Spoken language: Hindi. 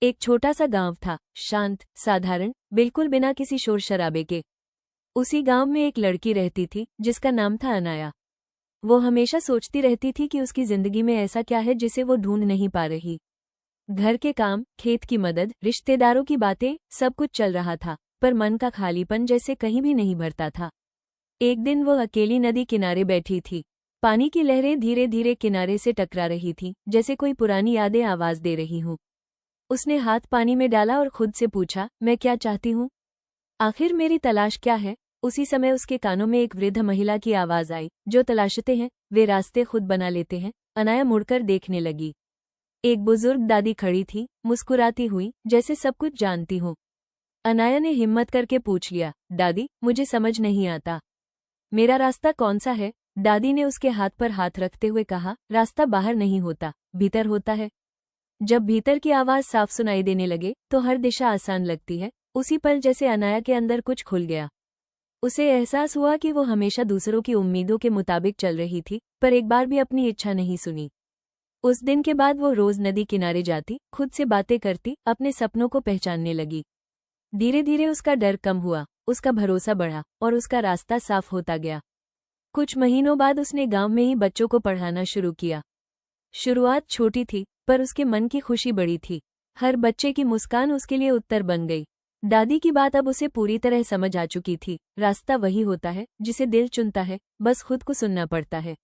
एक छोटा सा गांव था, शांत, साधारण, बिल्कुल बिना किसी शोर शराबे के। उसी गांव में एक लड़की रहती थी जिसका नाम था अनाया। वो हमेशा सोचती रहती थी कि उसकी जिंदगी में ऐसा क्या है जिसे वो ढूंढ नहीं पा रही। घर के काम, खेत की मदद, रिश्तेदारों की बातें, सब कुछ चल रहा था, पर मन का खालीपन जैसे कहीं भी नहीं भरता था। एक दिन वो अकेली नदी किनारे बैठी थी। पानी की लहरें धीरे धीरे किनारे से टकरा रही थी, जैसे कोई पुरानी यादें आवाज दे रही हूँ। उसने हाथ पानी में डाला और खुद से पूछा, मैं क्या चाहती हूँ? आखिर मेरी तलाश क्या है? उसी समय उसके कानों में एक वृद्ध महिला की आवाज आई, जो तलाशते हैं वे रास्ते खुद बना लेते हैं। अनाया मुड़कर देखने लगी। एक बुजुर्ग दादी खड़ी थी, मुस्कुराती हुई, जैसे सब कुछ जानती हो। अनाया ने हिम्मत करके पूछ लिया, दादी, मुझे समझ नहीं आता, मेरा रास्ता कौन सा है? दादी ने उसके हाथ पर हाथ रखते हुए कहा, रास्ता बाहर नहीं होता, भीतर होता है। जब भीतर की आवाज साफ सुनाई देने लगे तो हर दिशा आसान लगती है। उसी पल जैसे अनाया के अंदर कुछ खुल गया। उसे एहसास हुआ कि वो हमेशा दूसरों की उम्मीदों के मुताबिक चल रही थी, पर एक बार भी अपनी इच्छा नहीं सुनी। उस दिन के बाद वो रोज नदी किनारे जाती, खुद से बातें करती, अपने सपनों को पहचानने लगी। धीरे धीरे उसका डर कम हुआ, उसका भरोसा बढ़ा और उसका रास्ता साफ होता गया। कुछ महीनों बाद उसने गांव में ही बच्चों को पढ़ाना शुरू किया। शुरुआत छोटी थी, पर उसके मन की खुशी बड़ी थी। हर बच्चे की मुस्कान उसके लिए उत्तर बन गई। दादी की बात अब उसे पूरी तरह समझ आ चुकी थी। रास्ता वही होता है जिसे दिल चुनता है, बस खुद को सुनना पड़ता है।